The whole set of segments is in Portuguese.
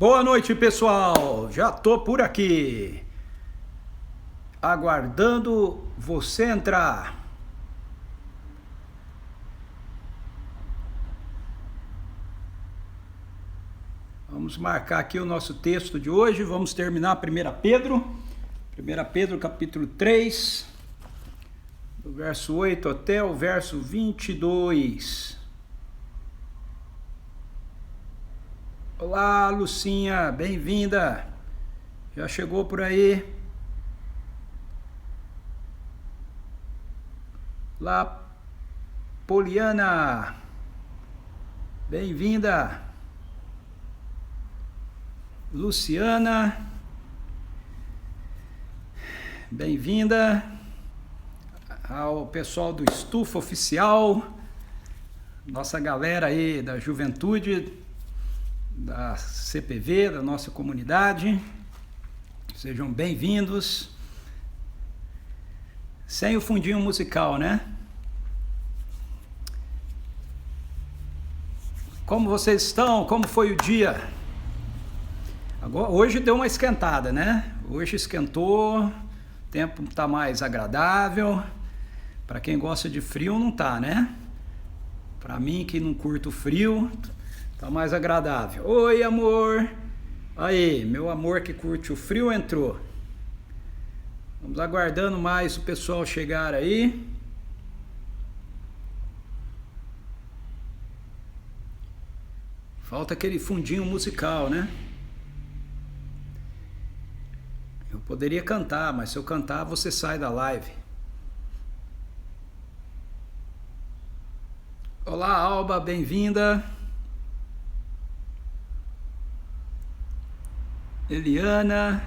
Boa noite, pessoal. Já tô por aqui, aguardando você entrar. Vamos marcar aqui o nosso texto de hoje. Vamos terminar 1 Pedro. 1 Pedro capítulo 3, do verso 8 até o verso 22. Olá, Lucinha, bem-vinda. Já chegou por aí? Olá, Poliana, bem-vinda. Luciana, bem-vinda. Ao pessoal do Estufa Oficial, nossa galera aí da juventude, da CPV, da nossa comunidade, sejam bem-vindos. Sem o fundinho musical, né? Como vocês estão? Como foi o dia? Agora, hoje deu uma esquentada, né? Hoje esquentou, o tempo tá mais agradável. Para quem gosta de frio não tá, né? Para mim que não curto frio, tá mais agradável. Oi, amor. Aí, meu amor que curte o frio entrou. Vamos aguardando mais o pessoal chegar aí. Falta aquele fundinho musical, né? Eu poderia cantar, mas se eu cantar você sai da live. Olá, Alba, bem-vinda. Eliana,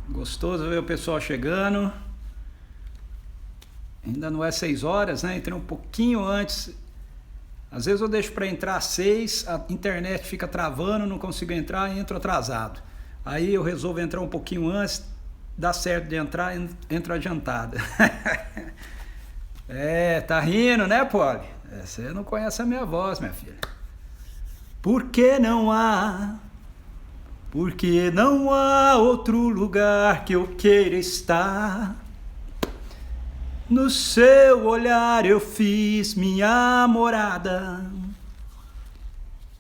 gostoso ver o pessoal chegando. Ainda não é 6 horas, né? Entrei um pouquinho antes. Às vezes eu deixo para entrar às 6, a internet fica travando, não consigo entrar e entro atrasado. Aí eu resolvo entrar um pouquinho antes, dá certo de entrar, entro adiantada. Tá rindo, né, Polly? Você não conhece a minha voz, minha filha. Porque não há outro lugar que eu queira estar. No seu olhar eu fiz minha morada.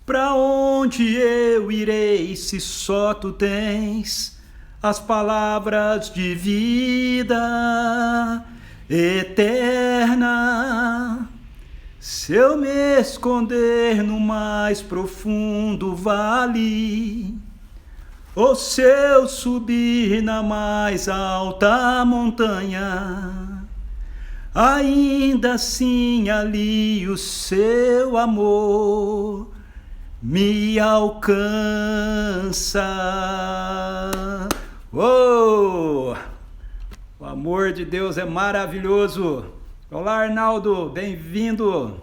Pra onde eu irei se só tu tens as palavras de vida eterna? Se eu me esconder no mais profundo vale, ou se eu subir na mais alta montanha, ainda assim ali o seu amor me alcança. Oh! O amor de Deus é maravilhoso. Olá, Arnaldo, bem-vindo.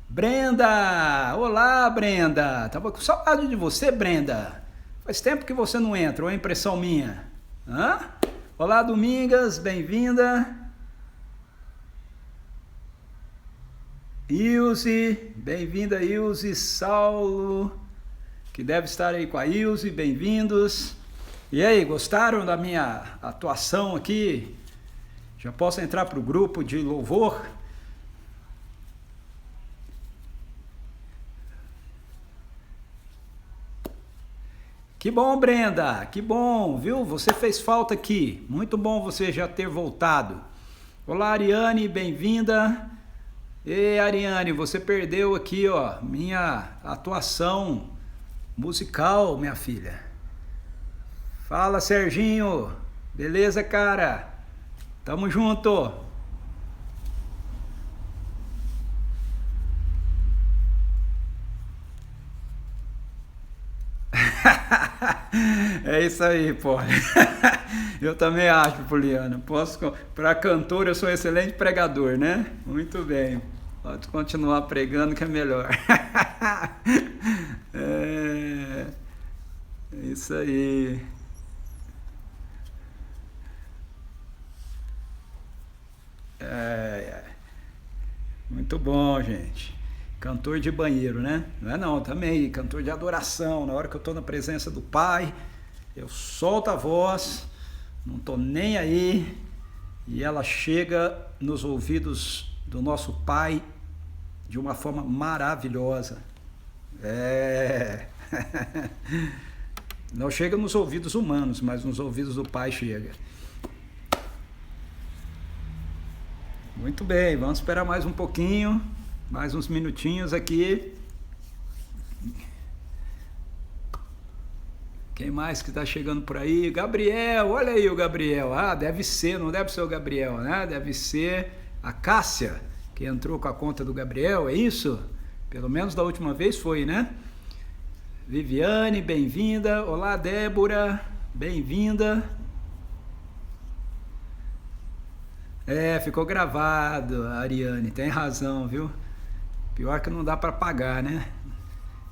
Brenda, olá, Brenda. Tava com saudade de você, Brenda. Faz tempo que você não entra, ou é impressão minha? Hã? Olá, Domingas, bem-vinda. Ilse, bem-vinda, Ilse. Saulo, que deve estar aí com a Ilse, bem-vindos. E aí, gostaram da minha atuação aqui? Já posso entrar para o grupo de louvor? Que bom, Brenda, que bom, viu? Você fez falta aqui. Muito bom você já ter voltado. Olá, Ariane, bem-vinda. E Ariane, você perdeu aqui, ó, minha atuação musical, minha filha. Fala, Serginho. Beleza, cara? Tamo junto. É isso aí, pô. Eu também acho, Poliana. Para cantor, eu sou um excelente pregador, né? Muito bem. Pode continuar pregando que é melhor. É isso aí. Muito bom, gente. cantor de banheiro, né? Não é não, também cantor de adoração. Na hora que eu estou na presença do Pai, eu solto a voz, não estou nem aí, e ela chega nos ouvidos do nosso Pai de uma forma maravilhosa. Não chega nos ouvidos humanos, mas nos ouvidos do Pai chega. Muito bem, vamos esperar mais um pouquinho, mais uns minutinhos aqui. Quem mais que está chegando por aí? Gabriel, olha aí o Gabriel. Ah, deve ser, não deve ser o Gabriel, né? Deve ser a Cássia, que entrou com a conta do Gabriel, é isso? Pelo menos da última vez foi, né? Viviane, bem-vinda. Olá, Débora, bem-vinda. Ficou gravado, Ariane, tem razão, viu? Pior que não dá para pagar, né?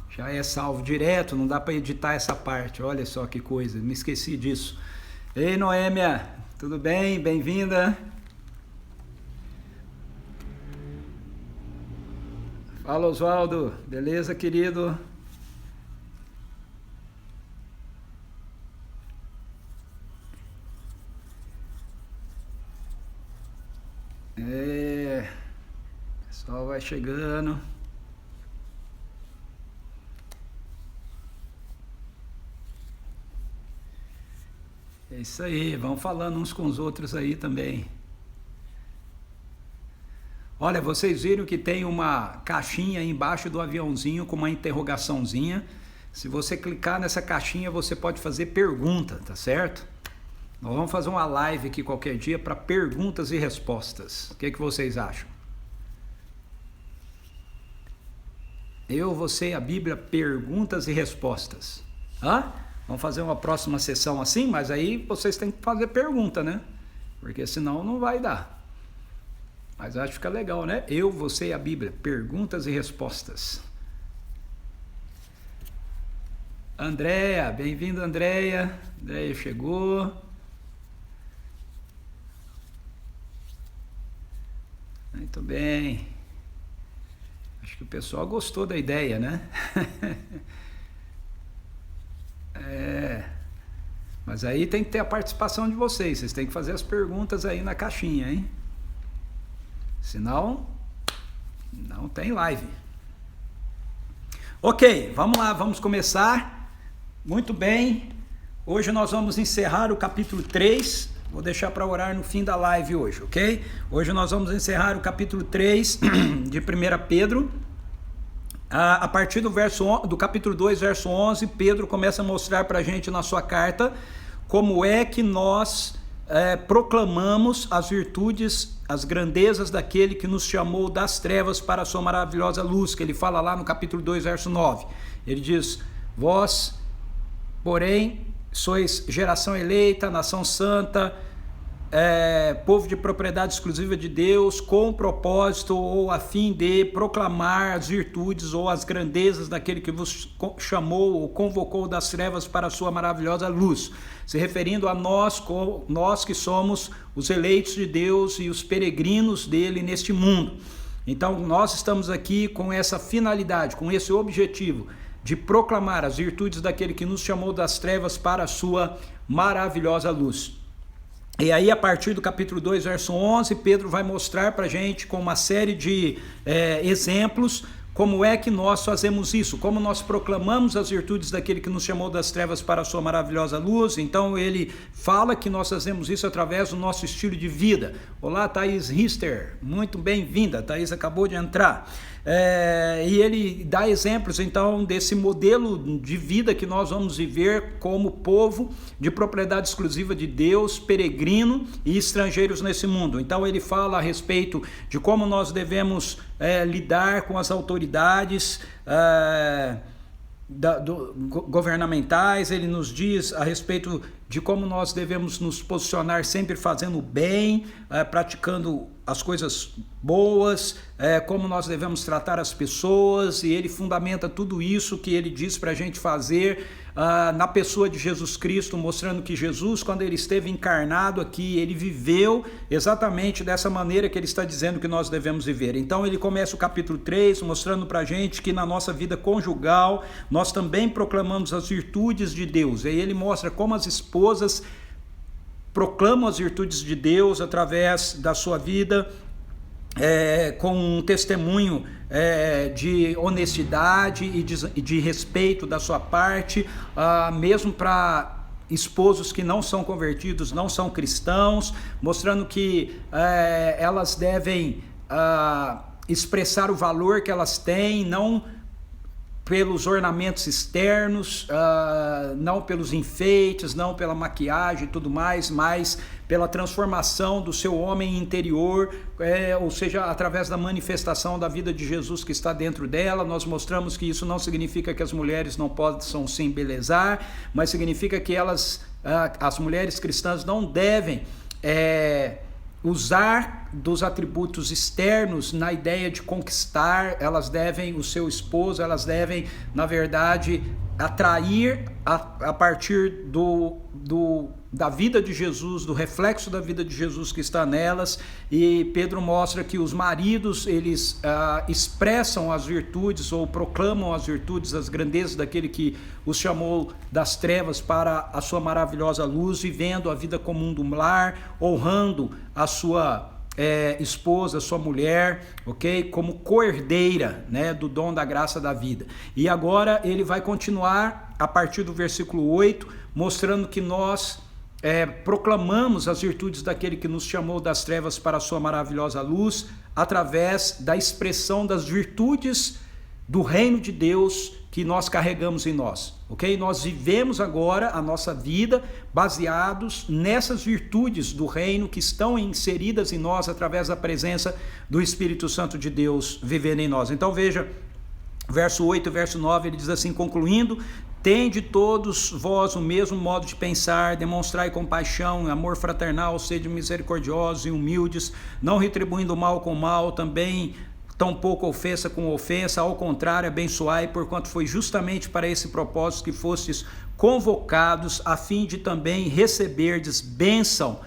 Já é salvo direto, não dá para editar essa parte. Olha só que coisa, me esqueci disso. Ei, Noêmia, tudo bem? Bem-vinda. Fala, Oswaldo, beleza, querido? O pessoal vai chegando. É isso aí, vão falando uns com os outros aí também. Olha, vocês viram que tem uma caixinha aí embaixo do aviãozinho com uma interrogaçãozinha. Se você clicar nessa caixinha, você pode fazer pergunta, tá certo? Nós vamos fazer uma live aqui qualquer dia para perguntas e respostas. O que vocês acham? Eu, você e a Bíblia, perguntas e respostas. Hã? Vamos fazer uma próxima sessão assim, mas aí vocês têm que fazer pergunta, né? Porque senão não vai dar. Mas acho que fica legal, né? Eu, você e a Bíblia, perguntas e respostas. Andréia, bem-vinda, Andréia. Andréia chegou. Muito bem. Acho que o pessoal gostou da ideia, né? Mas aí tem que ter a participação de vocês. Vocês têm que fazer as perguntas aí na caixinha, hein? Senão, não tem live. Ok, vamos lá, vamos começar. Muito bem. Hoje nós vamos encerrar o capítulo 3. Vou deixar para orar no fim da live hoje, ok? Hoje nós vamos encerrar o capítulo 3 de 1 Pedro. A partir do capítulo 2, verso 11, Pedro começa a mostrar para a gente na sua carta como é que nós proclamamos as virtudes, as grandezas daquele que nos chamou das trevas para a sua maravilhosa luz, que ele fala lá no capítulo 2, verso 9. Ele diz: vós, porém, sois geração eleita, nação santa, povo de propriedade exclusiva de Deus, com propósito ou a fim de proclamar as virtudes ou as grandezas daquele que vos chamou ou convocou das trevas para a sua maravilhosa luz, se referindo a nós que somos os eleitos de Deus e os peregrinos dele neste mundo. Então nós estamos aqui com essa finalidade, com esse objetivo de proclamar as virtudes daquele que nos chamou das trevas para a sua maravilhosa luz. E aí, a partir do capítulo 2, verso 11, Pedro vai mostrar para a gente com uma série de exemplos como é que nós fazemos isso, como nós proclamamos as virtudes daquele que nos chamou das trevas para a sua maravilhosa luz. Então ele fala que nós fazemos isso através do nosso estilo de vida. Olá, Thaís Rister, muito bem-vinda. Thaís acabou de entrar. E ele dá exemplos então desse modelo de vida que nós vamos viver como povo de propriedade exclusiva de Deus, peregrino e estrangeiros nesse mundo. Então ele fala a respeito de como nós devemos lidar com as autoridades governamentais. Ele nos diz a respeito de como nós devemos nos posicionar sempre fazendo o bem, praticando as coisas boas, como nós devemos tratar as pessoas, e ele fundamenta tudo isso que ele diz para a gente fazer na pessoa de Jesus Cristo, mostrando que Jesus, quando ele esteve encarnado aqui, ele viveu exatamente dessa maneira que ele está dizendo que nós devemos viver. Então ele começa o capítulo 3 mostrando para a gente que na nossa vida conjugal nós também proclamamos as virtudes de Deus, e aí ele mostra como as esposas proclamam as virtudes de Deus através da sua vida, com um testemunho de honestidade e de respeito da sua parte, mesmo para esposos que não são convertidos, não são cristãos, mostrando que elas devem expressar o valor que elas têm, não pelos ornamentos externos, não pelos enfeites, não pela maquiagem e tudo mais, mas pela transformação do seu homem interior, ou seja, através da manifestação da vida de Jesus que está dentro dela. Nós mostramos que isso não significa que as mulheres não possam se embelezar, mas significa que as mulheres cristãs não devem usar dos atributos externos na ideia de conquistar. Elas devem, o seu esposo, elas devem, na verdade, atrair a partir da vida de Jesus, do reflexo da vida de Jesus que está nelas. E Pedro mostra que os maridos, eles expressam as virtudes ou proclamam as virtudes, as grandezas daquele que os chamou das trevas para a sua maravilhosa luz, vivendo a vida comum do lar, honrando a sua esposa, sua mulher, ok? Como coerdeira, né, do dom da graça da vida. E agora ele vai continuar a partir do versículo 8, mostrando que nós proclamamos as virtudes daquele que nos chamou das trevas para a sua maravilhosa luz, através da expressão das virtudes do reino de Deus que nós carregamos em nós, ok? Nós vivemos agora a nossa vida baseados nessas virtudes do reino que estão inseridas em nós através da presença do Espírito Santo de Deus vivendo em nós. Então veja, verso 8 e verso 9, ele diz assim, concluindo: tende todos vós o mesmo modo de pensar, demonstrai compaixão, amor fraternal, sede misericordiosos e humildes, não retribuindo o mal com o mal, também tampouco ofensa com ofensa, ao contrário, abençoai, porquanto foi justamente para esse propósito que fostes convocados, a fim de também receberdes bênção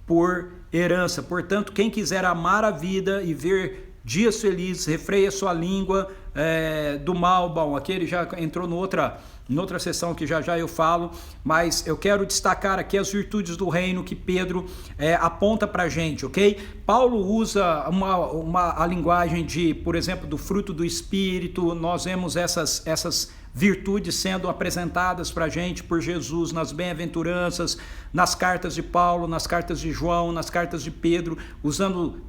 por herança. Portanto, quem quiser amar a vida e ver dias felizes, refreia sua língua do mal. Bom, aqui ele já entrou noutra sessão que já eu falo, mas eu quero destacar aqui as virtudes do reino que Pedro aponta para a gente, ok? Paulo usa a linguagem de, por exemplo, do fruto do Espírito. Nós vemos essas virtudes sendo apresentadas para a gente por Jesus nas bem-aventuranças, nas cartas de Paulo, nas cartas de João, nas cartas de Pedro, usando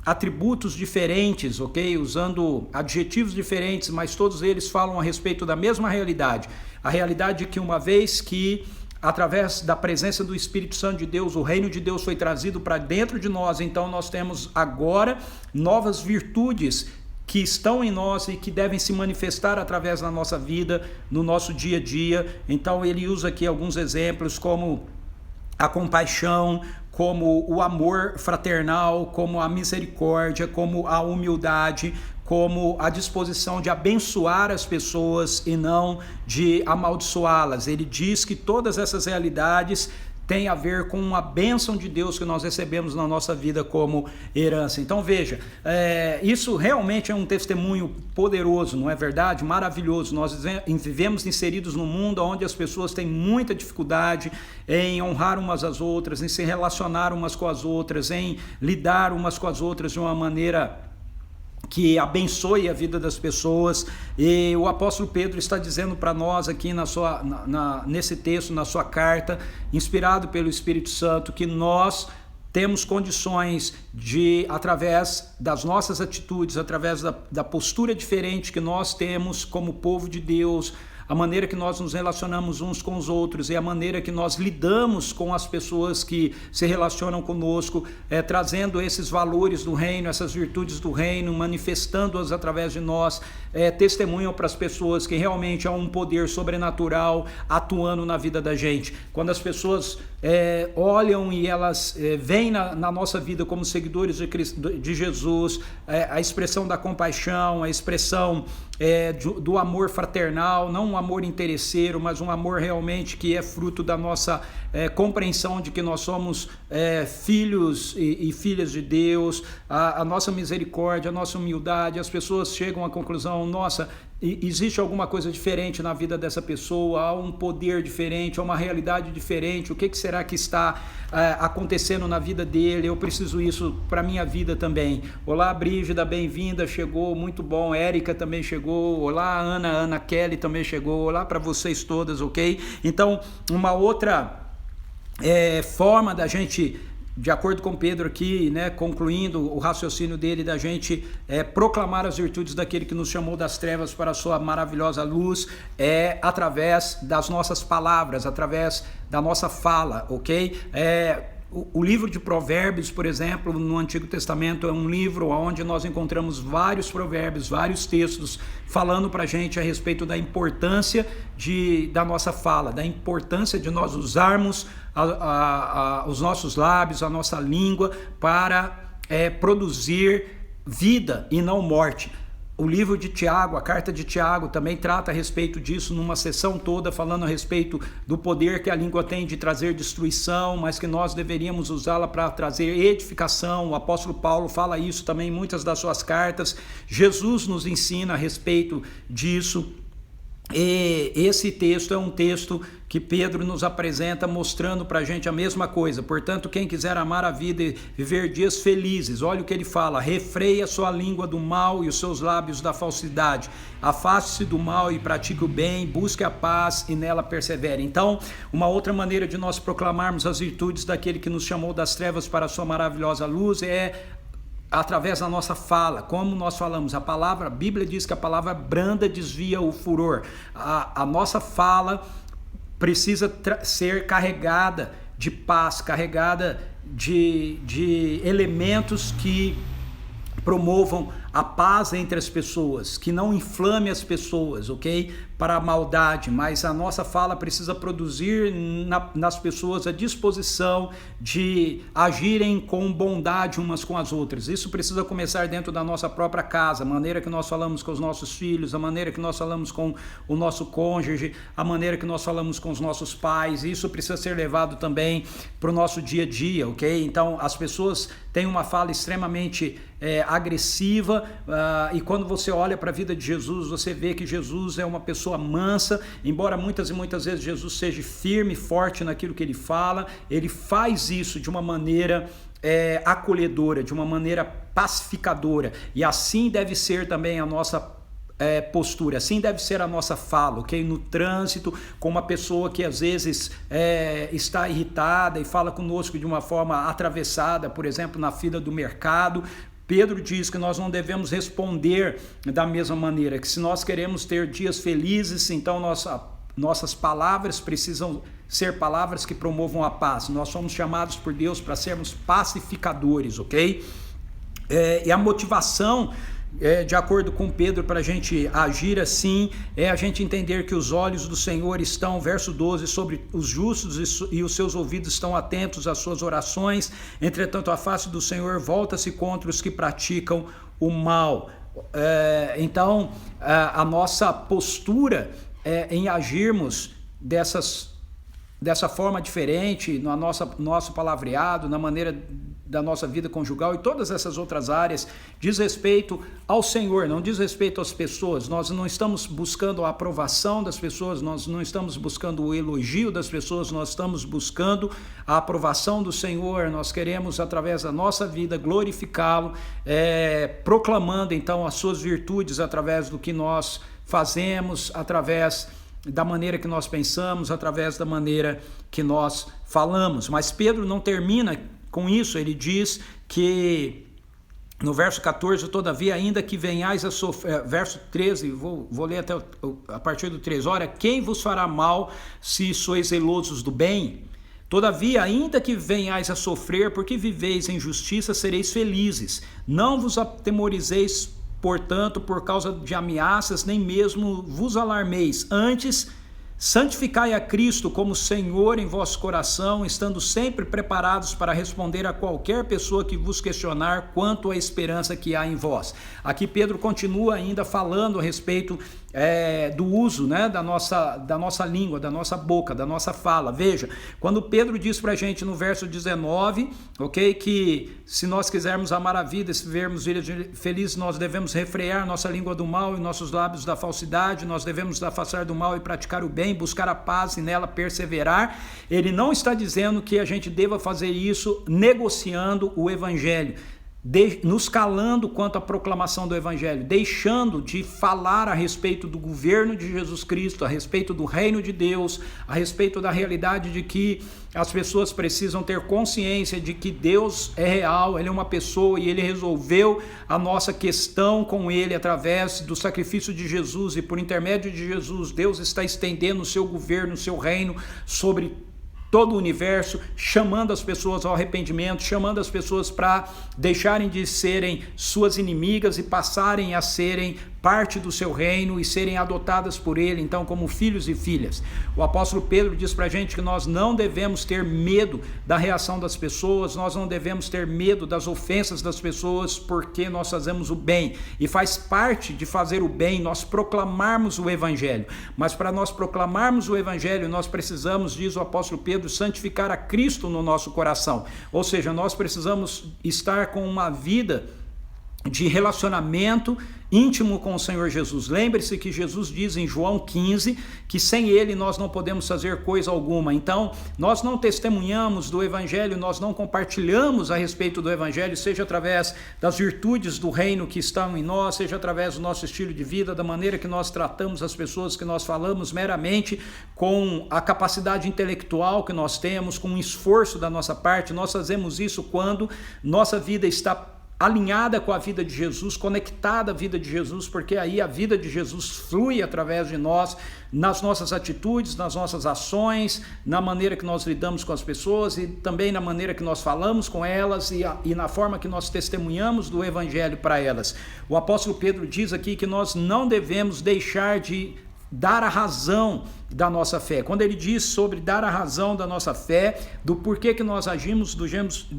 atributos diferentes, ok? Usando adjetivos diferentes, mas todos eles falam a respeito da mesma realidade. A realidade de que uma vez que, através da presença do Espírito Santo de Deus, o reino de Deus foi trazido para dentro de nós, então nós temos agora novas virtudes que estão em nós e que devem se manifestar através da nossa vida, no nosso dia a dia. Então ele usa aqui alguns exemplos como a compaixão, como o amor fraternal, como a misericórdia, como a humildade, como a disposição de abençoar as pessoas e não de amaldiçoá-las. Ele diz que todas essas realidades têm a ver com a bênção de Deus que nós recebemos na nossa vida como herança. Então veja, isso realmente é um testemunho poderoso, não é verdade? Maravilhoso. Nós vivemos inseridos num mundo onde as pessoas têm muita dificuldade em honrar umas às outras, em se relacionar umas com as outras, em lidar umas com as outras de uma maneira que abençoe a vida das pessoas. E o apóstolo Pedro está dizendo para nós aqui nesse texto, na sua carta, inspirado pelo Espírito Santo, que nós temos condições de, através das nossas atitudes, através da postura diferente que nós temos como povo de Deus, a maneira que nós nos relacionamos uns com os outros e a maneira que nós lidamos com as pessoas que se relacionam conosco, trazendo esses valores do reino, essas virtudes do reino, manifestando-as através de nós, testemunham para as pessoas que realmente há um poder sobrenatural atuando na vida da gente. Quando as pessoas olham e elas veem na nossa vida como seguidores de Jesus, a expressão da compaixão, a expressão do amor fraternal, não um amor interesseiro, mas um amor realmente que é fruto da nossa compreensão de que nós somos filhos e filhas de Deus, a nossa misericórdia, a nossa humildade. As pessoas chegam à conclusão: nossa, existe alguma coisa diferente na vida dessa pessoa, há um poder diferente, há uma realidade diferente, o que será que está acontecendo na vida dele? Eu preciso isso para a minha vida também. Olá, Brígida, bem-vinda, chegou, muito bom. Érica também chegou. Olá, Ana Kelly também chegou. Olá para vocês todas, ok? Então, uma outra forma da gente, de acordo com Pedro aqui, né, concluindo o raciocínio dele, da gente proclamar as virtudes daquele que nos chamou das trevas para a sua maravilhosa luz, através das nossas palavras, através da nossa fala, ok? O livro de Provérbios, por exemplo, no Antigo Testamento, é um livro onde nós encontramos vários provérbios, vários textos falando para a gente a respeito da importância da nossa fala, da importância de nós usarmos os nossos lábios, a nossa língua para produzir vida e não morte. O livro de Tiago, a carta de Tiago, também trata a respeito disso numa sessão toda, falando a respeito do poder que a língua tem de trazer destruição, mas que nós deveríamos usá-la para trazer edificação. O apóstolo Paulo fala isso também em muitas das suas cartas. Jesus nos ensina a respeito disso. E esse texto é um texto que Pedro nos apresenta mostrando para a gente a mesma coisa. Portanto, quem quiser amar a vida e viver dias felizes, olha o que ele fala: refreia sua língua do mal e os seus lábios da falsidade. Afaste-se do mal e pratique o bem, busque a paz e nela persevere. Então, uma outra maneira de nós proclamarmos as virtudes daquele que nos chamou das trevas para a sua maravilhosa luz é através da nossa fala. Como nós falamos, a Bíblia diz que a palavra branda desvia o furor. A nossa fala precisa ser carregada de paz, carregada de elementos que promovam a paz entre as pessoas, que não inflame as pessoas, ok? Para a maldade, mas a nossa fala precisa produzir nas pessoas a disposição de agirem com bondade umas com as outras. Isso precisa começar dentro da nossa própria casa, a maneira que nós falamos com os nossos filhos, a maneira que nós falamos com o nosso cônjuge, a maneira que nós falamos com os nossos pais. Isso precisa ser levado também para o nosso dia a dia, ok? Então, as pessoas têm uma fala extremamente agressiva, e quando você olha para a vida de Jesus, você vê que Jesus é uma pessoa mansa, embora muitas e muitas vezes Jesus seja firme e forte naquilo que ele fala, ele faz isso de uma maneira acolhedora, de uma maneira pacificadora, e assim deve ser também a nossa postura, assim deve ser a nossa fala, ok? No trânsito, com uma pessoa que às vezes está irritada e fala conosco de uma forma atravessada, por exemplo, na fila do mercado. Pedro diz que nós não devemos responder da mesma maneira, que se nós queremos ter dias felizes, então nossas palavras precisam ser palavras que promovam a paz. Nós somos chamados por Deus para sermos pacificadores, ok? E a motivação, de acordo com Pedro, para a gente agir assim, é a gente entender que os olhos do Senhor estão, verso 12, sobre os justos e os seus ouvidos estão atentos às suas orações. Entretanto, a face do Senhor volta-se contra os que praticam o mal. Então, a nossa postura em agirmos dessa forma diferente, no nosso palavreado, na maneira da nossa vida conjugal e todas essas outras áreas, diz respeito ao Senhor, não diz respeito às pessoas. Nós não estamos buscando a aprovação das pessoas, nós não estamos buscando o elogio das pessoas, nós estamos buscando a aprovação do Senhor. Nós queremos, através da nossa vida, glorificá-lo, proclamando então as suas virtudes através do que nós fazemos, através da maneira que nós pensamos, através da maneira que nós falamos. Mas Pedro não termina com isso, ele diz que no verso 14, todavia, ainda que venhais a sofrer, verso 13, vou ler até a partir do 13, ora, quem vos fará mal se sois zelosos do bem? Todavia, ainda que venhais a sofrer, porque viveis em justiça, sereis felizes. Não vos atemorizeis, portanto, por causa de ameaças, nem mesmo vos alarmeis. Antes, Santificai a Cristo como Senhor em vosso coração, estando sempre preparados para responder a qualquer pessoa que vos questionar quanto à esperança que há em vós. Aqui Pedro continua ainda falando a respeito do uso, né, da nossa língua, da nossa boca, da nossa fala. Veja, quando Pedro diz para a gente no verso 19, ok, que se nós quisermos amar a vida, se vivermos felizes, nós devemos refrear nossa língua do mal e nossos lábios da falsidade, nós devemos afastar do mal e praticar o bem, buscar a paz e nela perseverar. Ele não está dizendo que a gente deva fazer isso negociando o evangelho, nos calando quanto à proclamação do evangelho, deixando de falar a respeito do governo de Jesus Cristo, a respeito do reino de Deus, a respeito da realidade de que as pessoas precisam ter consciência de que Deus é real, Ele é uma pessoa e Ele resolveu a nossa questão com Ele através do sacrifício de Jesus, e por intermédio de Jesus, Deus está estendendo o seu governo, o seu reino sobre todo o universo, chamando as pessoas ao arrependimento, chamando as pessoas para deixarem de serem suas inimigas e passarem a serem parte do seu reino e serem adotadas por ele, então, como filhos e filhas. O apóstolo Pedro diz para a gente que nós não devemos ter medo da reação das pessoas, nós não devemos ter medo das ofensas das pessoas, porque nós fazemos o bem, e faz parte de fazer o bem nós proclamarmos o evangelho. Mas para nós proclamarmos o evangelho, nós precisamos, diz o apóstolo Pedro, santificar a Cristo no nosso coração, ou seja, nós precisamos estar com uma vida de relacionamento íntimo com o Senhor Jesus. Lembre-se que Jesus diz em João 15 que sem Ele nós não podemos fazer coisa alguma. Então, nós não testemunhamos do Evangelho, nós não compartilhamos a respeito do Evangelho, seja através das virtudes do reino que estão em nós, seja através do nosso estilo de vida, da maneira que nós tratamos as pessoas, que nós falamos meramente com a capacidade intelectual que nós temos, com o esforço da nossa parte. Nós fazemos isso quando nossa vida está alinhada com a vida de Jesus, conectada à vida de Jesus, porque aí a vida de Jesus flui através de nós, nas nossas atitudes, nas nossas ações, na maneira que nós lidamos com as pessoas e também na maneira que nós falamos com elas e na forma que nós testemunhamos do evangelho para elas. O apóstolo Pedro diz aqui que nós não devemos deixar de dar a razão da nossa fé. Quando ele diz sobre dar a razão da nossa fé, do porquê que nós agimos do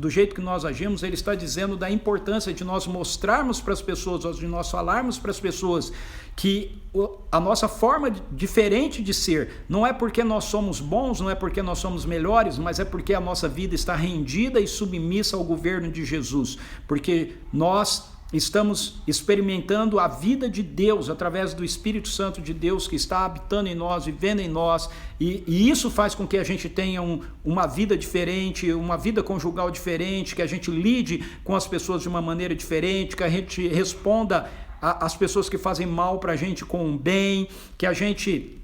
jeito que nós agimos, ele está dizendo da importância de nós mostrarmos para as pessoas, de nós falarmos para as pessoas que a nossa forma diferente de ser não é porque nós somos bons, não é porque nós somos melhores, mas é porque a nossa vida está rendida e submissa ao governo de Jesus, porque nós estamos experimentando a vida de Deus através do Espírito Santo de Deus que está habitando em nós, vivendo em nós, e isso faz com que a gente tenha uma vida diferente, uma vida conjugal diferente, que a gente lide com as pessoas de uma maneira diferente, que a gente responda às pessoas que fazem mal para a gente com o bem, que a gente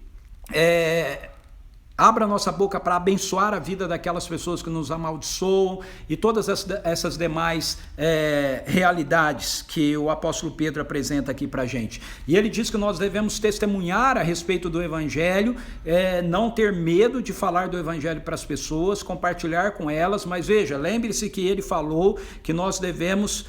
abra a nossa boca para abençoar a vida daquelas pessoas que nos amaldiçoam e todas essas demais realidades que o apóstolo Pedro apresenta aqui para a gente. E ele diz que nós devemos testemunhar a respeito do evangelho, não ter medo de falar do evangelho para as pessoas, compartilhar com elas, mas veja, lembre-se que ele falou que nós devemos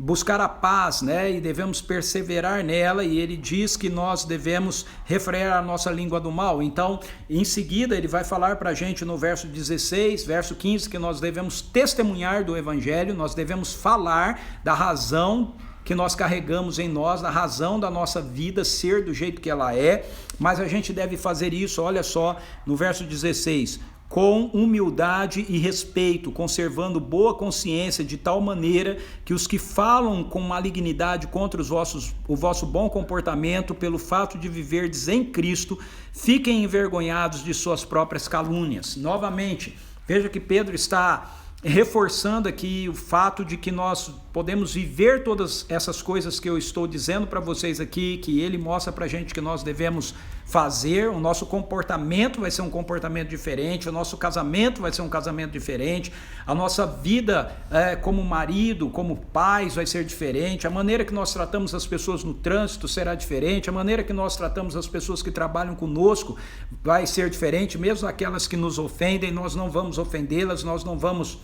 buscar a paz, né? E devemos perseverar nela, e ele diz que nós devemos refrear a nossa língua do mal. Então, em seguida, ele vai falar para a gente no verso 16, verso 15, que nós devemos testemunhar do evangelho, nós devemos falar da razão que nós carregamos em nós, da razão da nossa vida ser do jeito que ela é, mas a gente deve fazer isso, olha só, no verso 16, com humildade e respeito, conservando boa consciência, de tal maneira que os que falam com malignidade contra o vosso bom comportamento, pelo fato de viverdes em Cristo, fiquem envergonhados de suas próprias calúnias. Novamente, veja que Pedro está reforçando aqui o fato de que nós podemos viver todas essas coisas que eu estou dizendo para vocês aqui, que ele mostra para a gente que nós devemos fazer. O nosso comportamento vai ser um comportamento diferente, o nosso casamento vai ser um casamento diferente, a nossa vida como marido, como pais vai ser diferente, a maneira que nós tratamos as pessoas no trânsito será diferente, a maneira que nós tratamos as pessoas que trabalham conosco vai ser diferente, mesmo aquelas que nos ofendem, nós não vamos ofendê-las, nós não vamos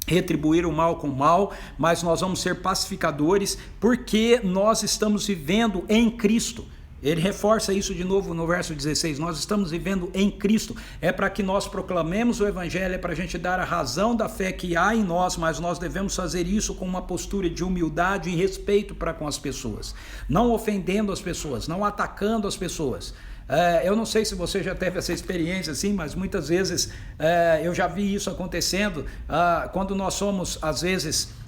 retribuir o mal com o mal, mas nós vamos ser pacificadores, porque nós estamos vivendo em Cristo. Ele reforça isso de novo no verso 16, nós estamos vivendo em Cristo, é para que nós proclamemos o Evangelho, é para a gente dar a razão da fé que há em nós, mas nós devemos fazer isso com uma postura de humildade e respeito para com as pessoas, não ofendendo as pessoas, não atacando as pessoas. Eu não sei se você já teve essa experiência assim, mas muitas vezes eu já vi isso acontecendo, quando nós somos às vezes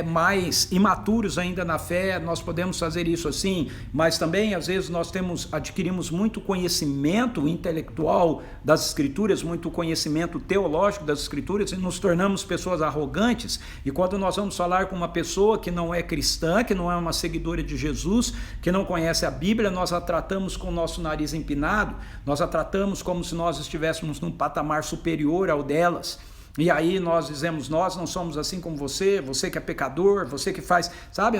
mais imaturos ainda na fé, nós podemos fazer isso assim, mas também às vezes nós adquirimos muito conhecimento intelectual das Escrituras, muito conhecimento teológico das Escrituras e nos tornamos pessoas arrogantes, e quando nós vamos falar com uma pessoa que não é cristã, que não é uma seguidora de Jesus, que não conhece a Bíblia, nós a tratamos com o nosso nariz empinado, nós a tratamos como se nós estivéssemos num patamar superior ao delas. E aí nós dizemos, nós não somos assim como você que é pecador, você que faz, sabe,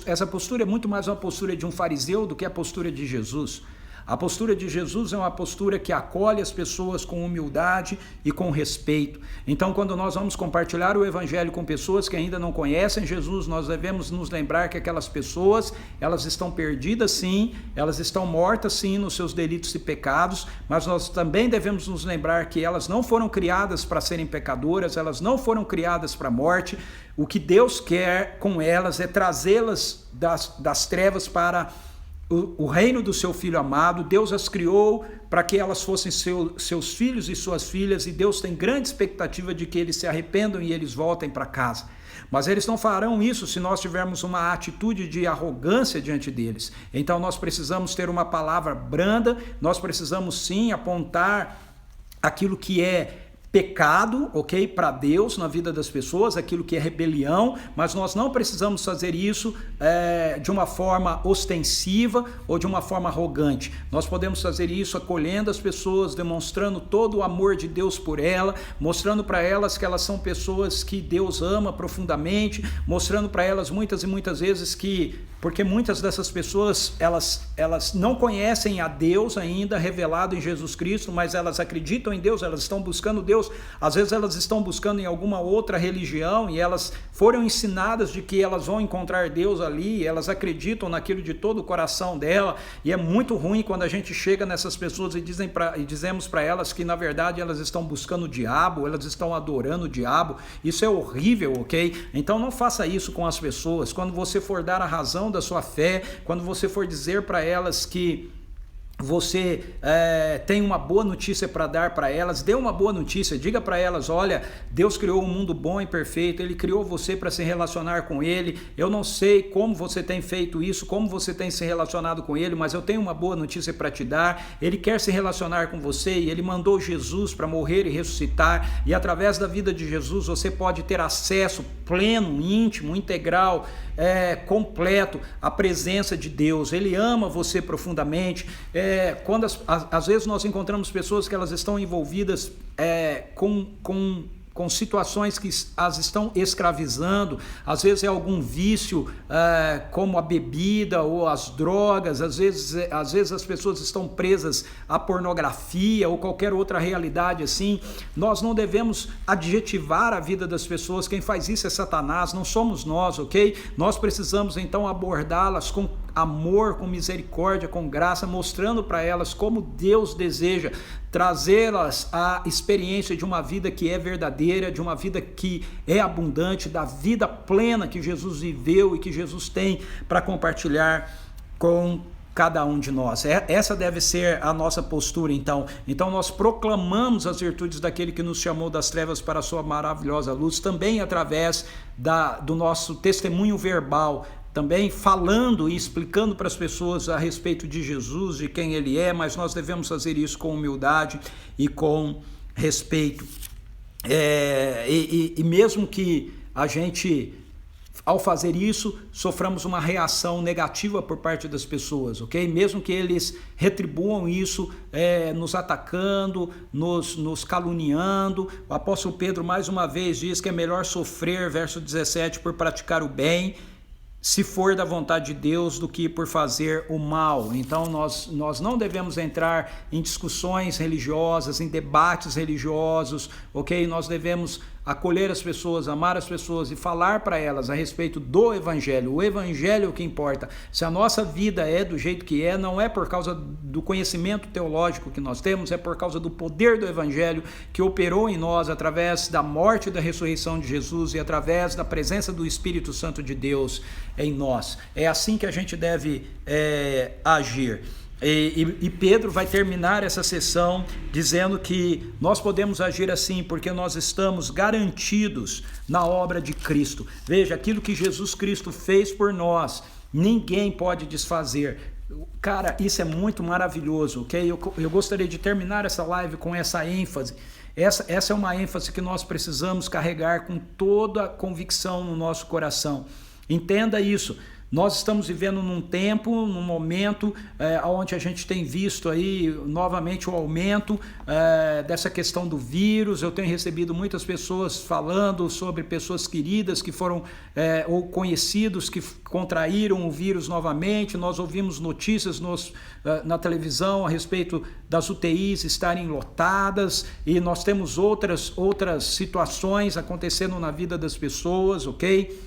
essa postura é muito mais uma postura de um fariseu do que a postura de Jesus. A postura de Jesus é uma postura que acolhe as pessoas com humildade e com respeito. Então, quando nós vamos compartilhar o Evangelho com pessoas que ainda não conhecem Jesus, nós devemos nos lembrar que aquelas pessoas, elas estão perdidas sim, elas estão mortas sim nos seus delitos e pecados, mas nós também devemos nos lembrar que elas não foram criadas para serem pecadoras, elas não foram criadas para a morte. O que Deus quer com elas é trazê-las das trevas para o reino do seu Filho amado. Deus as criou para que elas fossem seus filhos e suas filhas, e Deus tem grande expectativa de que eles se arrependam e eles voltem para casa. Mas eles não farão isso se nós tivermos uma atitude de arrogância diante deles. Então nós precisamos ter uma palavra branda, nós precisamos sim apontar aquilo que é pecado, ok, para Deus na vida das pessoas, aquilo que é rebelião, mas nós não precisamos fazer isso de uma forma ostensiva ou de uma forma arrogante. Nós podemos fazer isso acolhendo as pessoas, demonstrando todo o amor de Deus por ela, mostrando para elas que elas são pessoas que Deus ama profundamente, mostrando para elas muitas e muitas vezes porque muitas dessas pessoas, elas não conhecem a Deus ainda revelado em Jesus Cristo, mas elas acreditam em Deus, elas estão buscando Deus. Às vezes elas estão buscando em alguma outra religião e elas foram ensinadas de que elas vão encontrar Deus ali, elas acreditam naquilo de todo o coração dela, e é muito ruim quando a gente chega nessas pessoas e dizemos para elas que na verdade elas estão buscando o diabo, elas estão adorando o diabo. Isso é horrível, ok? Então não faça isso com as pessoas. Quando você for dar a razão da sua fé, quando você for dizer para elas que você tem uma boa notícia para dar para elas, dê uma boa notícia, diga para elas, olha, Deus criou um mundo bom e perfeito, Ele criou você para se relacionar com Ele, eu não sei como você tem feito isso, como você tem se relacionado com Ele, mas eu tenho uma boa notícia para te dar, Ele quer se relacionar com você e Ele mandou Jesus para morrer e ressuscitar, e através da vida de Jesus você pode ter acesso pleno, íntimo, integral, completo à presença de Deus. Ele ama você profundamente. Quando às vezes nós encontramos pessoas que elas estão envolvidas com situações que as estão escravizando, às vezes é algum vício, como a bebida ou as drogas, às vezes as pessoas estão presas à pornografia ou qualquer outra realidade assim. Nós não devemos adjetivar a vida das pessoas, quem faz isso é Satanás, não somos nós, ok? Nós precisamos então abordá-las com amor, com misericórdia, com graça, mostrando para elas como Deus deseja trazê-las à experiência de uma vida que é verdadeira, de uma vida que é abundante, da vida plena que Jesus viveu e que Jesus tem para compartilhar com cada um de nós. Essa deve ser a nossa postura, então nós proclamamos as virtudes daquele que nos chamou das trevas para a sua maravilhosa luz, também através do nosso testemunho verbal, também falando e explicando para as pessoas a respeito de Jesus, de quem Ele é, mas nós devemos fazer isso com humildade e com respeito. E mesmo que a gente, ao fazer isso, soframos uma reação negativa por parte das pessoas, ok? Mesmo que eles retribuam isso, nos atacando, nos caluniando, o apóstolo Pedro mais uma vez diz que é melhor sofrer, verso 17, por praticar o bem, se for da vontade de Deus, do que por fazer o mal. Então nós não devemos entrar em discussões religiosas, em debates religiosos, ok? Nós devemos acolher as pessoas, amar as pessoas e falar para elas a respeito do Evangelho. O Evangelho é o que importa. Se a nossa vida é do jeito que é, não é por causa do conhecimento teológico que nós temos, é por causa do poder do Evangelho que operou em nós através da morte e da ressurreição de Jesus e através da presença do Espírito Santo de Deus em nós. É assim que a gente deve agir. E Pedro vai terminar essa sessão dizendo que nós podemos agir assim porque nós estamos garantidos na obra de Cristo. Veja, aquilo que Jesus Cristo fez por nós, ninguém pode desfazer. Cara, isso é muito maravilhoso, ok? Eu gostaria de terminar essa live com essa ênfase. Essa é uma ênfase que nós precisamos carregar com toda a convicção no nosso coração. Entenda isso. Nós estamos vivendo num tempo, num momento onde a gente tem visto aí novamente o aumento dessa questão do vírus. Eu tenho recebido muitas pessoas falando sobre pessoas queridas que foram ou conhecidos que contraíram o vírus novamente. Nós ouvimos notícias na televisão a respeito das UTIs estarem lotadas e nós temos outras situações acontecendo na vida das pessoas, ok?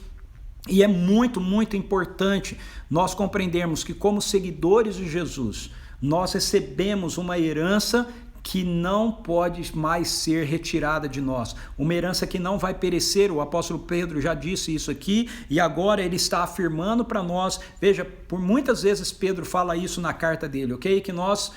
E é muito, muito importante nós compreendermos que, como seguidores de Jesus, nós recebemos uma herança que não pode mais ser retirada de nós, uma herança que não vai perecer. O apóstolo Pedro já disse isso aqui e agora ele está afirmando para nós. Veja, por muitas vezes Pedro fala isso na carta dele, ok? Que nós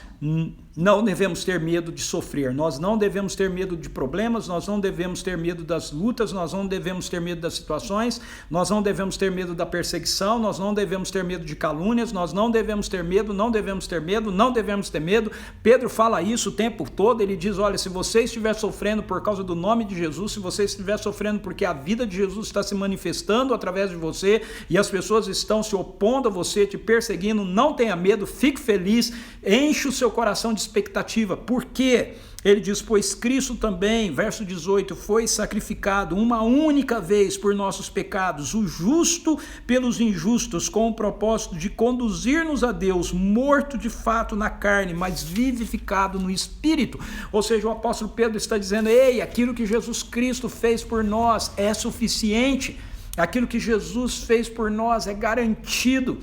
não devemos ter medo de sofrer, nós não devemos ter medo de problemas, nós não devemos ter medo das lutas, nós não devemos ter medo das situações, nós não devemos ter medo da perseguição, nós não devemos ter medo de calúnias, nós não devemos ter medo, não devemos ter medo, não devemos ter medo. Pedro fala isso o tempo todo, ele diz, olha, se você estiver sofrendo por causa do nome de Jesus, se você estiver sofrendo porque a vida de Jesus está se manifestando através de você e as pessoas estão se opondo a você, te perseguindo, não tenha medo, fique feliz, enche o seu coração de expectativa. Por quê? Ele diz, pois Cristo também, verso 18, foi sacrificado uma única vez por nossos pecados, o justo pelos injustos, com o propósito de conduzir-nos a Deus, morto de fato na carne, mas vivificado no Espírito. Ou seja, o apóstolo Pedro está dizendo, ei, aquilo que Jesus Cristo fez por nós é suficiente, aquilo que Jesus fez por nós é garantido.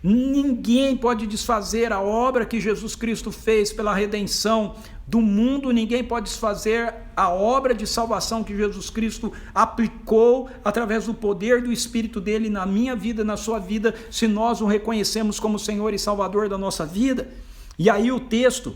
Ninguém pode desfazer a obra que Jesus Cristo fez pela redenção do mundo, ninguém pode desfazer a obra de salvação que Jesus Cristo aplicou através do poder do Espírito dele na minha vida, na sua vida, se nós o reconhecemos como Senhor e Salvador da nossa vida. E aí o texto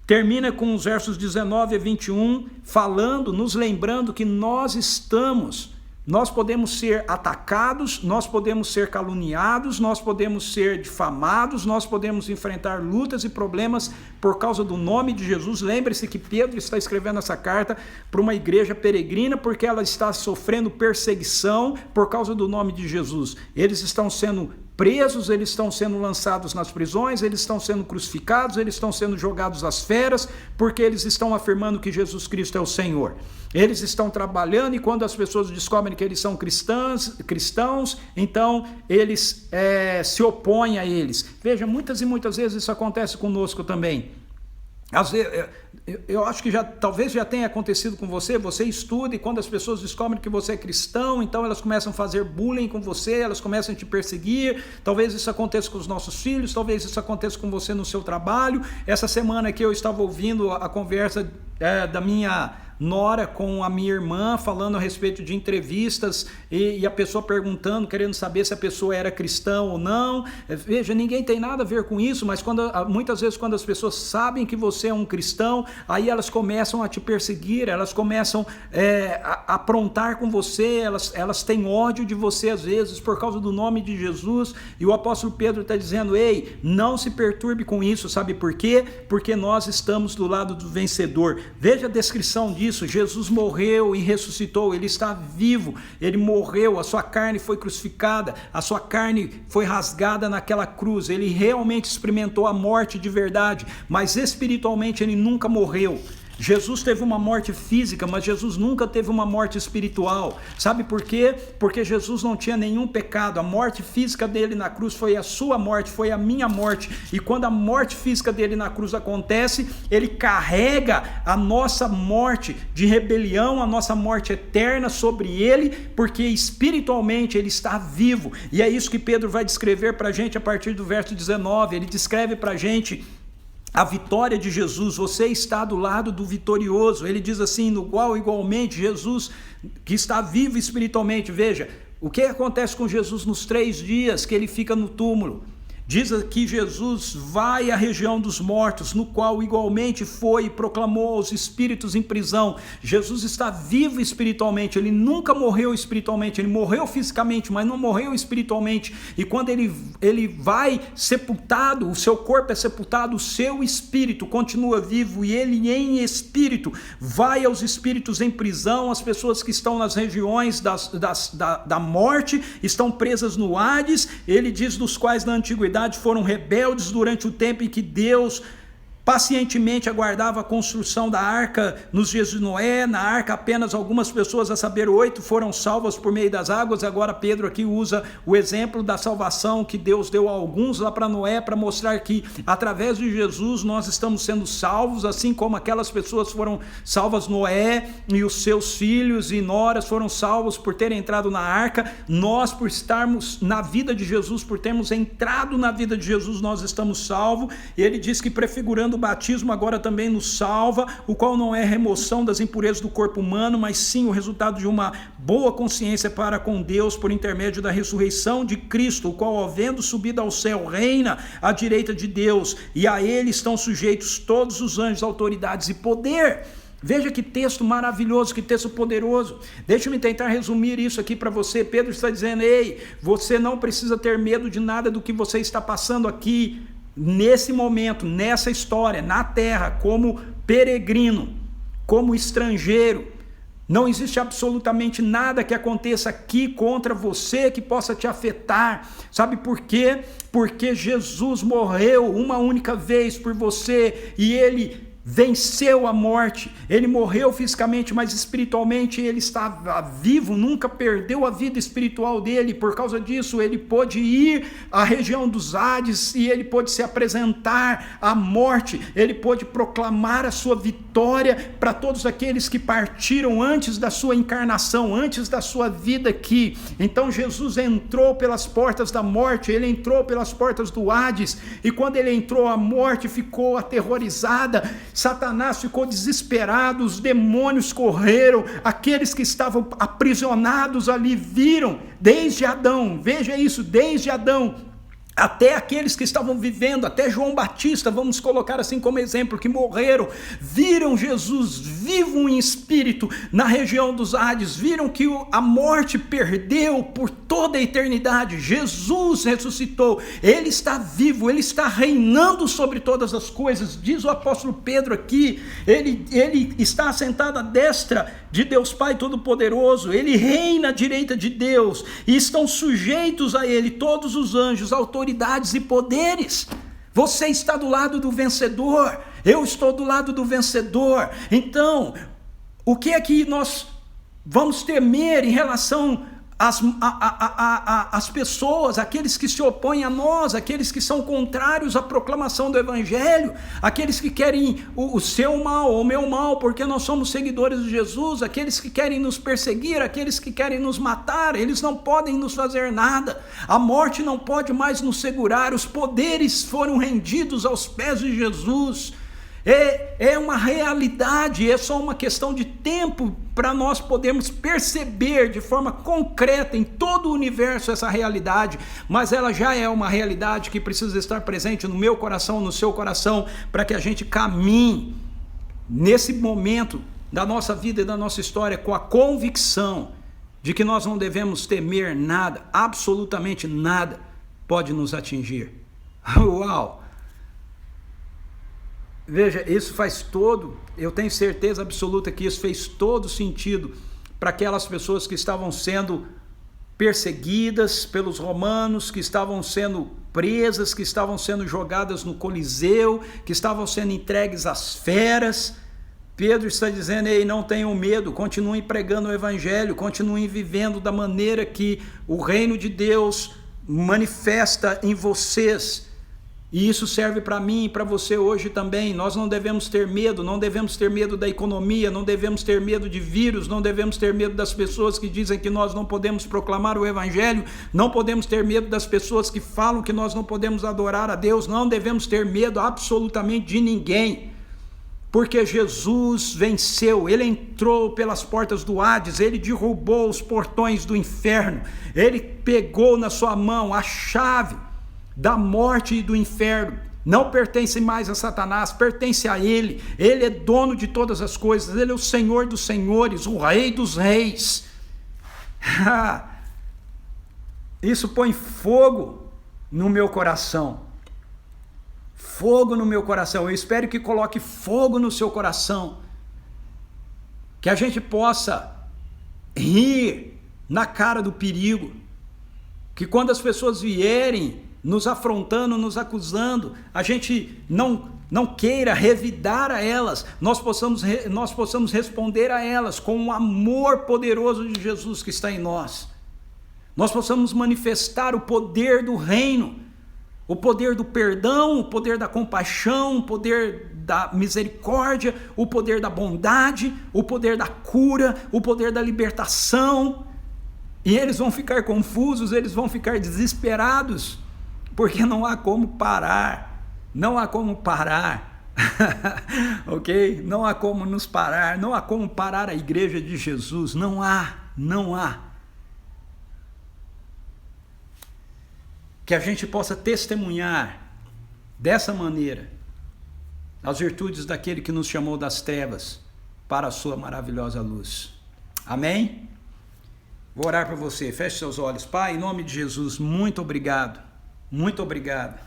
termina com os versos 19 a 21, falando, nos lembrando que nós podemos ser atacados, nós podemos ser caluniados, nós podemos ser difamados, nós podemos enfrentar lutas e problemas por causa do nome de Jesus. Lembre-se que Pedro está escrevendo essa carta para uma igreja peregrina porque ela está sofrendo perseguição por causa do nome de Jesus. Eles estão sendo presos, eles estão sendo lançados nas prisões, eles estão sendo crucificados, eles estão sendo jogados às feras, porque eles estão afirmando que Jesus Cristo é o Senhor. Eles estão trabalhando e quando as pessoas descobrem que eles são cristãos, então eles se opõem a eles. Veja, muitas e muitas vezes isso acontece conosco também. Às vezes, eu acho que talvez já tenha acontecido com você estuda e quando as pessoas descobrem que você é cristão, então elas começam a fazer bullying com você, elas começam a te perseguir. Talvez isso aconteça com os nossos filhos, talvez isso aconteça com você no seu trabalho. Essa semana aqui eu estava ouvindo a conversa da minha nora com a minha irmã, falando a respeito de entrevistas e a pessoa perguntando, querendo saber se a pessoa era cristã ou não. Veja, ninguém tem nada a ver com isso, mas muitas vezes quando as pessoas sabem que você é um cristão, aí elas começam a te perseguir, elas começam a aprontar com você, elas têm ódio de você às vezes por causa do nome de Jesus. E o apóstolo Pedro está dizendo, ei, não se perturbe com isso, sabe por quê? Porque nós estamos do lado do vencedor. Veja a descrição disso. Jesus morreu e ressuscitou, ele está vivo, ele morreu, a sua carne foi crucificada, a sua carne foi rasgada naquela cruz, ele realmente experimentou a morte de verdade, mas espiritualmente ele nunca morreu. Jesus teve uma morte física, mas Jesus nunca teve uma morte espiritual. Sabe por quê? Porque Jesus não tinha nenhum pecado. A morte física dele na cruz foi a sua morte, foi a minha morte. E quando a morte física dele na cruz acontece, ele carrega a nossa morte de rebelião, a nossa morte eterna sobre ele, porque espiritualmente ele está vivo. E é isso que Pedro vai descrever para a gente a partir do verso 19. Ele descreve para a gente a vitória de Jesus. Você está do lado do vitorioso. Ele diz assim, no qual igualmente Jesus, que está vivo espiritualmente. Veja, o que acontece com Jesus nos 3 dias que ele fica no túmulo? Diz aqui, Jesus vai à região dos mortos, no qual igualmente foi e proclamou aos espíritos em prisão. Jesus está vivo espiritualmente, ele nunca morreu espiritualmente, ele morreu fisicamente, mas não morreu espiritualmente. E quando ele vai sepultado, o seu corpo é sepultado, o seu espírito continua vivo, e ele em espírito vai aos espíritos em prisão, as pessoas que estão nas regiões da morte, estão presas no Hades. Ele diz dos quais na antiguidade foram rebeldes durante o tempo em que Deus pacientemente aguardava a construção da arca nos dias de Noé. Na arca apenas algumas pessoas, a saber 8, foram salvas por meio das águas. Agora Pedro aqui usa o exemplo da salvação que Deus deu a alguns lá para Noé, para mostrar que através de Jesus nós estamos sendo salvos, assim como aquelas pessoas foram salvas, Noé e os seus filhos e noras foram salvos por terem entrado na arca. Nós, por estarmos na vida de Jesus, por termos entrado na vida de Jesus, nós estamos salvos. E ele diz que prefigurando o batismo agora também nos salva, o qual não é remoção das impurezas do corpo humano, mas sim o resultado de uma boa consciência para com Deus por intermédio da ressurreição de Cristo, o qual, havendo subido ao céu, reina à direita de Deus, e a ele estão sujeitos todos os anjos, autoridades e poder. Veja que texto maravilhoso, que texto poderoso. Deixa-me tentar resumir isso aqui para você. Pedro está dizendo, ei, você não precisa ter medo de nada do que você está passando aqui, nesse momento, nessa história, na terra, como peregrino, como estrangeiro. Não existe absolutamente nada que aconteça aqui contra você que possa te afetar. Sabe por quê? Porque Jesus morreu uma única vez por você e ele venceu a morte. Ele morreu fisicamente, mas espiritualmente ele estava vivo, nunca perdeu a vida espiritual dele. Por causa disso, ele pôde ir à região dos Hades e ele pôde se apresentar à morte. Ele pôde proclamar a sua vitória para todos aqueles que partiram antes da sua encarnação, antes da sua vida aqui. Então Jesus entrou pelas portas da morte, ele entrou pelas portas do Hades, e quando ele entrou, a morte ficou aterrorizada, Satanás ficou desesperado, os demônios correram, aqueles que estavam aprisionados ali viram, desde Adão, veja isso, desde Adão, até aqueles que estavam vivendo, até João Batista, vamos colocar assim como exemplo, que morreram, viram Jesus vivo em espírito na região dos Hades, viram que a morte perdeu por toda a eternidade. Jesus ressuscitou, ele está vivo, ele está reinando sobre todas as coisas. Diz o apóstolo Pedro aqui, ele está assentado à destra de Deus Pai Todo-Poderoso, ele reina à direita de Deus, e estão sujeitos a ele todos os anjos, autoridades e poderes. Você está do lado do vencedor, eu estou do lado do vencedor. Então, o que é que nós vamos temer em relação às pessoas, aqueles que se opõem a nós, aqueles que são contrários à proclamação do Evangelho, aqueles que querem o seu mal ou o meu mal, porque nós somos seguidores de Jesus, aqueles que querem nos perseguir, aqueles que querem nos matar, eles não podem nos fazer nada. A morte não pode mais nos segurar, os poderes foram rendidos aos pés de Jesus. É uma realidade, é só uma questão de tempo para nós podermos perceber de forma concreta em todo o universo essa realidade, mas ela já é uma realidade que precisa estar presente no meu coração, no seu coração, para que a gente caminhe nesse momento da nossa vida e da nossa história com a convicção de que nós não devemos temer nada, absolutamente nada pode nos atingir. Uau! Veja, isso faz eu tenho certeza absoluta que isso fez todo sentido para aquelas pessoas que estavam sendo perseguidas pelos romanos, que estavam sendo presas, que estavam sendo jogadas no Coliseu, que estavam sendo entregues às feras. Pedro está dizendo: ei, não tenham medo, continuem pregando o evangelho, continuem vivendo da maneira que o reino de Deus manifesta em vocês. E isso serve para mim e para você hoje também. Nós não devemos ter medo, não devemos ter medo da economia, não devemos ter medo de vírus, não devemos ter medo das pessoas que dizem que nós não podemos proclamar o evangelho, não podemos ter medo das pessoas que falam que nós não podemos adorar a Deus, não devemos ter medo absolutamente de ninguém. Porque Jesus venceu, ele entrou pelas portas do Hades, ele derrubou os portões do inferno, ele pegou na sua mão a chave da morte e do inferno. Não pertence mais a Satanás, pertence a ele. Ele é dono de todas as coisas, ele é o Senhor dos senhores, o Rei dos reis. Isso põe fogo no meu coração. Fogo no meu coração. Eu espero que coloque fogo no seu coração, que a gente possa rir na cara do perigo, que quando as pessoas vierem nos afrontando, nos acusando, a gente não queira revidar a elas, nós possamos responder a elas com o amor poderoso de Jesus que está em nós. Nós possamos manifestar o poder do reino, o poder do perdão, o poder da compaixão, o poder da misericórdia, o poder da bondade, o poder da cura, o poder da libertação. E eles vão ficar confusos, eles vão ficar desesperados, porque não há como parar, não há como parar, ok? Não há como nos parar, não há como parar a igreja de Jesus, não há. Que a gente possa testemunhar dessa maneira as virtudes daquele que nos chamou das trevas para a sua maravilhosa luz. Amém? Vou orar para você, feche seus olhos. Pai, em nome de Jesus, muito obrigado. Muito obrigado,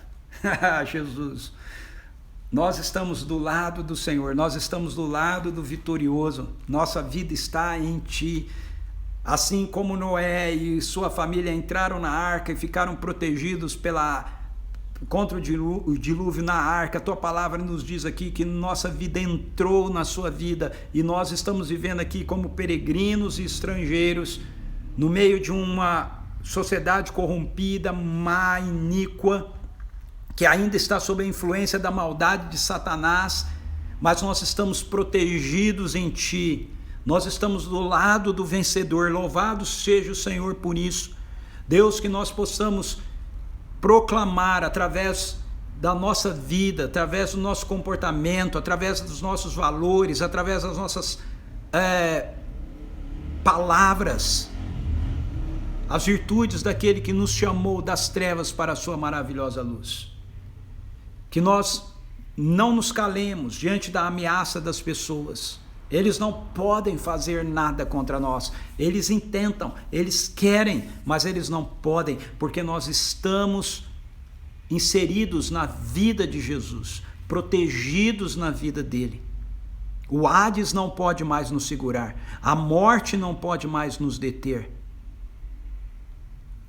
Jesus. Nós estamos do lado do Senhor, nós estamos do lado do vitorioso, nossa vida está em Ti. Assim como Noé e sua família entraram na arca e ficaram protegidos contra o dilúvio na arca, a Tua palavra nos diz aqui que nossa vida entrou na Sua vida e nós estamos vivendo aqui como peregrinos e estrangeiros no meio de uma sociedade corrompida, má, iníqua, que ainda está sob a influência da maldade de Satanás, mas nós estamos protegidos em Ti, nós estamos do lado do vencedor. Louvado seja o Senhor por isso. Deus, que nós possamos proclamar através da nossa vida, através do nosso comportamento, através dos nossos valores, através das nossas palavras, as virtudes daquele que nos chamou das trevas para a sua maravilhosa luz. Que nós não nos calemos diante da ameaça das pessoas. Eles não podem fazer nada contra nós. Eles intentam, eles querem, mas eles não podem, porque nós estamos inseridos na vida de Jesus, protegidos na vida dele. O Hades não pode mais nos segurar, a morte não pode mais nos deter.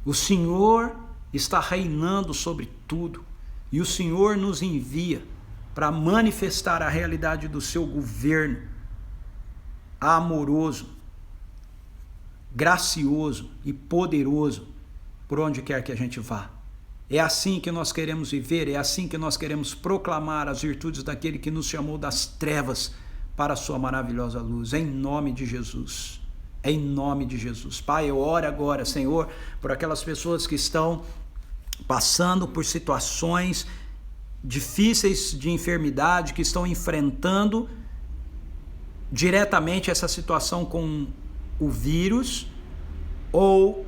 O Senhor está reinando sobre tudo e o Senhor nos envia para manifestar a realidade do seu governo amoroso, gracioso e poderoso por onde quer que a gente vá. É assim que nós queremos viver, é assim que nós queremos proclamar as virtudes daquele que nos chamou das trevas para a sua maravilhosa luz, em nome de Jesus. Em nome de Jesus. Pai, eu oro agora, Senhor, por aquelas pessoas que estão passando por situações difíceis de enfermidade, que estão enfrentando diretamente essa situação com o vírus, ou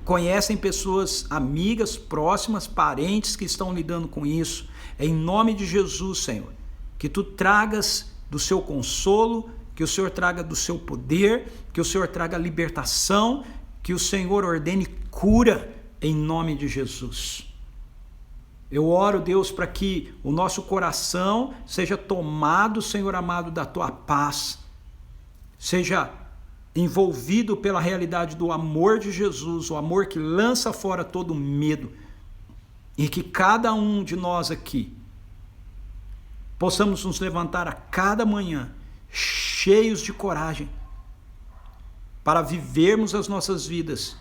conhecem pessoas amigas, próximas, parentes que estão lidando com isso. Em nome de Jesus, Senhor, que Tu tragas do seu consolo, que o Senhor traga do seu poder, que o Senhor traga libertação, que o Senhor ordene cura em nome de Jesus. Eu oro, Deus, para que o nosso coração seja tomado, Senhor amado, da Tua paz, seja envolvido pela realidade do amor de Jesus, o amor que lança fora todo medo, e que cada um de nós aqui possamos nos levantar a cada manhã cheios de coragem, para vivermos as nossas vidas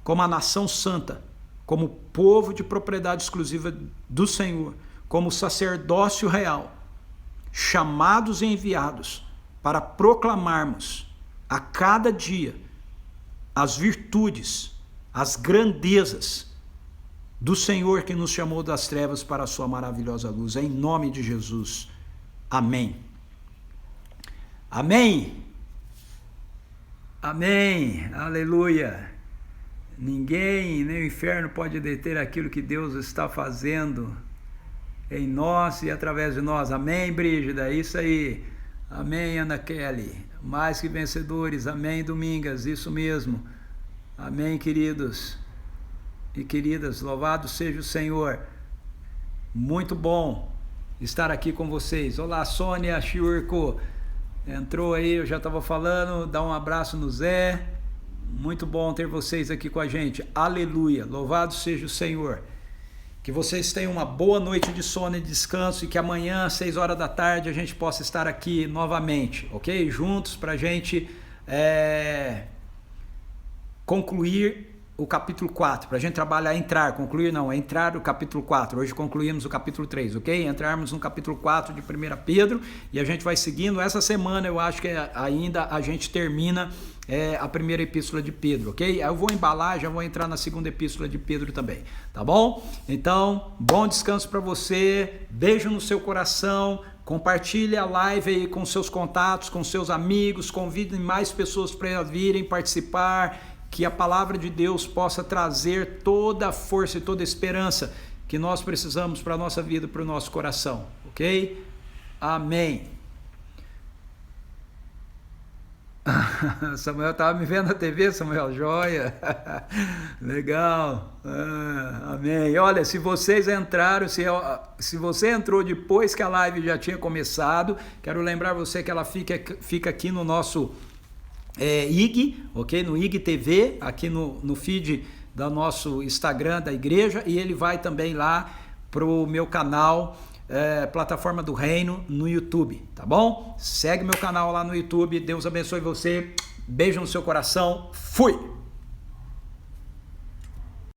como a nação santa, como povo de propriedade exclusiva do Senhor, como sacerdócio real, chamados e enviados para proclamarmos a cada dia as virtudes, as grandezas do Senhor que nos chamou das trevas para a sua maravilhosa luz. Em nome de Jesus. Amém. Amém. Amém. Aleluia. Ninguém, nem o inferno pode deter aquilo que Deus está fazendo em nós e através de nós. Amém, Brígida? Isso aí. Amém, Ana Kelly. Mais que vencedores. Amém, Domingas. Isso mesmo. Amém, queridos e queridas. Louvado seja o Senhor. Muito bom estar aqui com vocês. Olá, Sônia Chiurco. Entrou aí, eu já estava falando. Dá um abraço no Zé. Muito bom ter vocês aqui com a gente. Aleluia. Louvado seja o Senhor. Que vocês tenham uma boa noite de sono e descanso e que amanhã, às 6 horas da tarde, a gente possa estar aqui novamente, ok? Juntos para a gente concluir o capítulo 4, para a gente trabalhar, entrar o capítulo 4, hoje concluímos o capítulo 3, ok? Entrarmos no capítulo 4 de 1 Pedro e a gente vai seguindo, essa semana eu acho que ainda a gente termina a primeira epístola de Pedro, ok? Aí eu vou embalar, já vou entrar na segunda epístola de Pedro também, tá bom? Então, bom descanso para você, beijo no seu coração, compartilhe a live aí com seus contatos, com seus amigos, convidem mais pessoas para virem participar, que a palavra de Deus possa trazer toda a força e toda a esperança que nós precisamos para a nossa vida, para o nosso coração, ok? Amém. Samuel estava me vendo na TV, Samuel, joia, legal, amém. Olha, se vocês entraram, se você entrou depois que a live já tinha começado, quero lembrar você que ela fica aqui no nosso IG, ok? No IG TV, aqui no feed do nosso Instagram da igreja, e ele vai também lá pro meu canal, Plataforma do Reino, no YouTube, tá bom? Segue meu canal lá no YouTube, Deus abençoe você, beijo no seu coração, fui!